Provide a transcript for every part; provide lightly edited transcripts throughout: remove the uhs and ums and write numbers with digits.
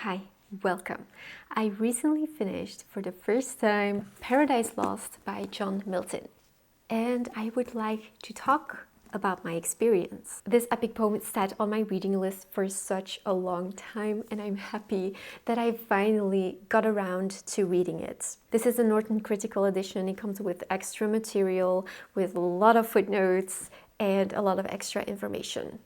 Hi, welcome. I recently finished for the first time Paradise Lost by John Milton, and I would like to talk about my experience. This epic poem sat on my reading list for such a long time, and I'm happy that I finally got around to reading it. This is a Norton Critical Edition. It comes with extra material, with a lot of footnotes, and a lot of extra information.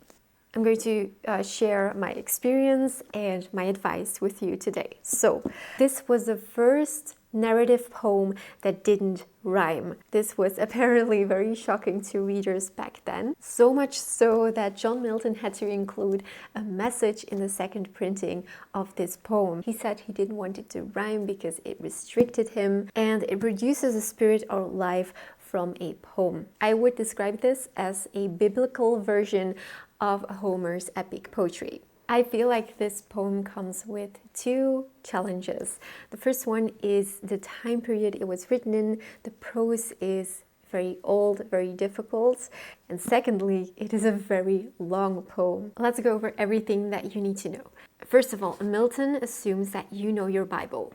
I'm going to share my experience and my advice with you today. So, this was the first narrative poem that didn't rhyme. This was apparently very shocking to readers back then. So much so that John Milton had to include a message in the second printing of this poem. He said he didn't want it to rhyme because it restricted him and it reduces the spirit or life from a poem. I would describe this as a biblical version of Homer's epic poetry. I feel like this poem comes with two challenges. The first one is the time period it was written in. The prose is very old, very difficult. And secondly, it is a very long poem. Let's go over everything that you need to know. First of all, Milton assumes that you know your Bible.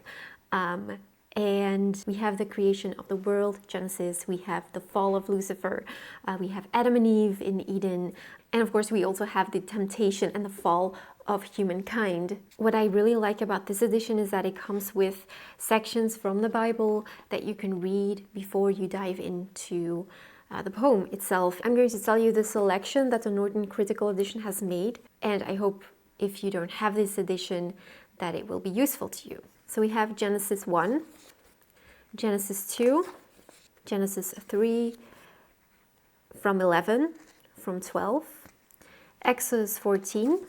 And we have the creation of the world, Genesis, we have the fall of Lucifer, we have Adam and Eve in Eden, and of course we also have the temptation and the fall of humankind. What I really like about this edition is that it comes with sections from the Bible that you can read before you dive into the poem itself. I'm going to tell you the selection that the Norton Critical Edition has made, and I hope if you don't have this edition that it will be useful to you. So we have Genesis 1, Genesis 2, Genesis 3, from 11, from 12, Exodus 14,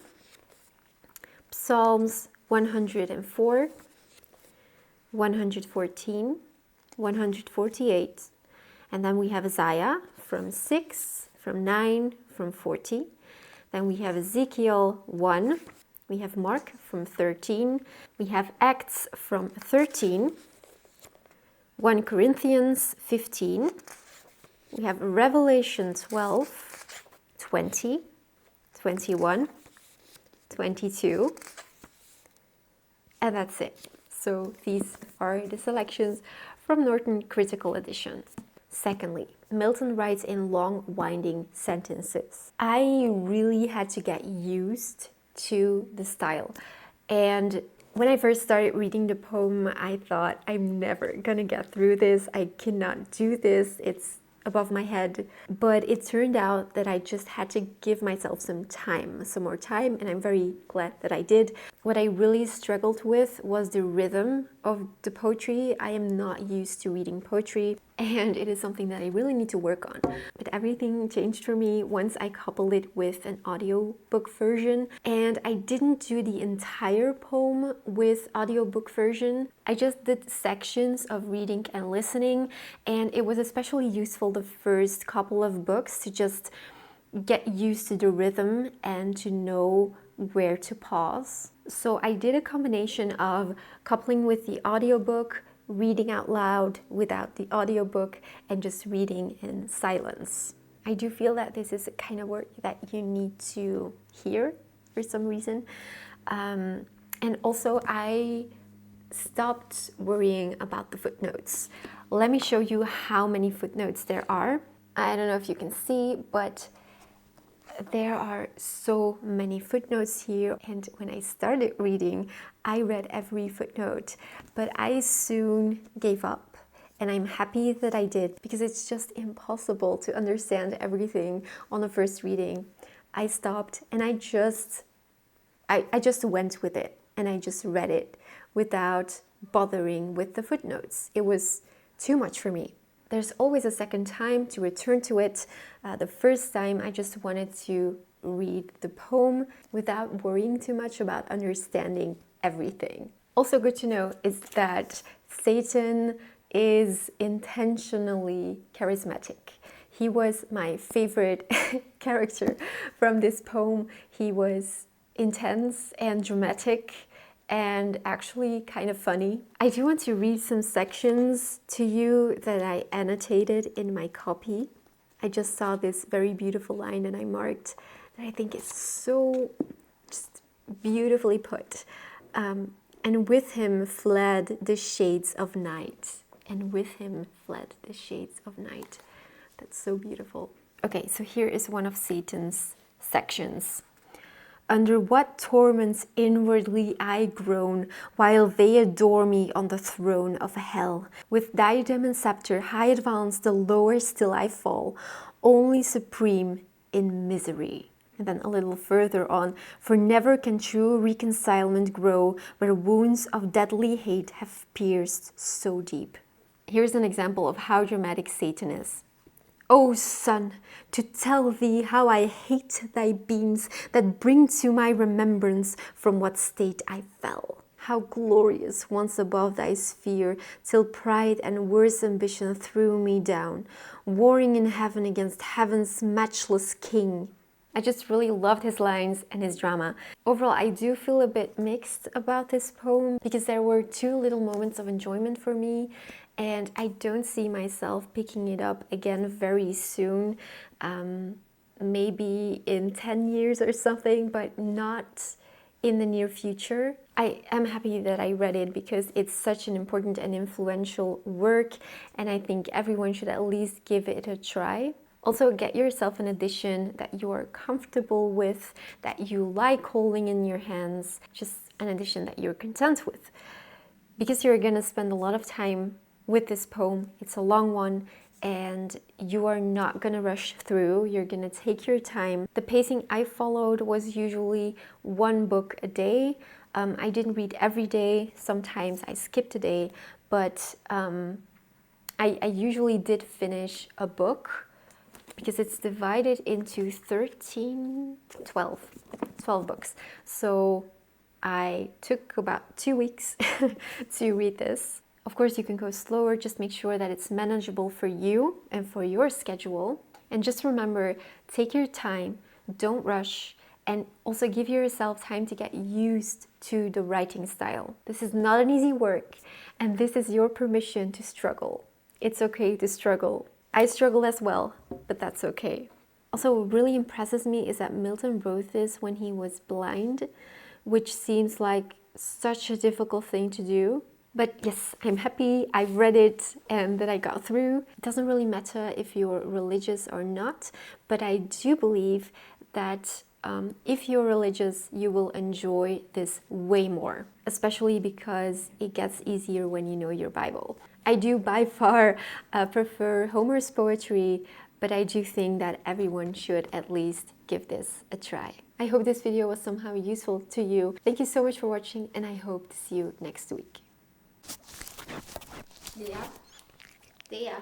Psalms 104, 114, 148, and then we have Isaiah from 6, from 9, from 40. Then we have Ezekiel 1, we have Mark from 13, we have Acts from 13, 1 Corinthians 15, we have Revelation 12, 20, 21, 22, and that's it. So these are the selections from Norton Critical Edition. Secondly, Milton writes in long, winding sentences. I really had to get used to the style. And when I first started reading the poem, I thought, I'm never gonna get through this. I cannot do this. It's above my head. But it turned out that I just had to give myself some more time, and I'm very glad that I did. What I really struggled with was the rhythm of the poetry. I am not used to reading poetry, and it is something that I really need to work on. But everything changed for me once I coupled it with an audiobook version, and I didn't do the entire poem with audiobook version. I just did sections of reading and listening, and it was especially useful the first couple of books to just get used to the rhythm and to know where to pause. So I did a combination of coupling with the audiobook, reading out loud without the audiobook, and just reading in silence. I do feel that this is a kind of work that you need to hear for some reason. And also I stopped worrying about the footnotes. Let me show you how many footnotes there are. I don't know if you can see, but there are so many footnotes here, and when I started reading, I read every footnote, but I soon gave up, and I'm happy that I did, because it's just impossible to understand everything on the first reading. I stopped, and I just went with it, and I just read it without bothering with the footnotes. It was too much for me. There's always a second time to return to it. The first time I just wanted to read the poem without worrying too much about understanding everything. Also good to know is that Satan is intentionally charismatic. He was my favorite character from this poem. He was intense and dramatic, and actually kind of funny. I do want to read some sections to you that I annotated in my copy. I just saw this very beautiful line and I marked that I think is so just beautifully put. And with him fled the shades of night. And with him fled the shades of night. That's so beautiful. Okay, so here is one of Satan's sections. Under what torments inwardly I groan, while they adore me on the throne of hell. With diadem and scepter high advance, the lower still I fall, only supreme in misery. And then a little further on, for never can true reconcilement grow, where wounds of deadly hate have pierced so deep. Here's an example of how dramatic Satan is. O Son, to tell thee how I hate thy beams that bring to my remembrance from what state I fell. How glorious once above thy sphere, till pride and worse ambition threw me down, warring in heaven against heaven's matchless king. I just really loved his lines and his drama. Overall, I do feel a bit mixed about this poem because there were two little moments of enjoyment for me, and I don't see myself picking it up again very soon. Maybe in 10 years or something, but not in the near future. I am happy that I read it because it's such an important and influential work, and I think everyone should at least give it a try. Also, get yourself an edition that you are comfortable with, that you like holding in your hands, just an edition that you're content with. Because you're going to spend a lot of time with this poem. It's a long one, and you are not going to rush through. You're going to take your time. The pacing I followed was usually one book a day. I didn't read every day. Sometimes I skipped a day, but I usually did finish a book, because it's divided into 12 books. So I took about 2 weeks to read this. Of course, you can go slower, just make sure that it's manageable for you and for your schedule. And just remember, take your time, don't rush, and also give yourself time to get used to the writing style. This is not an easy work, and this is your permission to struggle. It's okay to struggle. I struggle as well, but that's okay. Also, what really impresses me is that Milton wrote this when he was blind, which seems like such a difficult thing to do. But yes, I'm happy I read it and that I got through. It doesn't really matter if you're religious or not, but I do believe that if you're religious, you will enjoy this way more, especially because it gets easier when you know your Bible. I do by far prefer Homer's poetry, but I do think that everyone should at least give this a try. I hope this video was somehow useful to you. Thank you so much for watching, and I hope to see you next week. Yeah.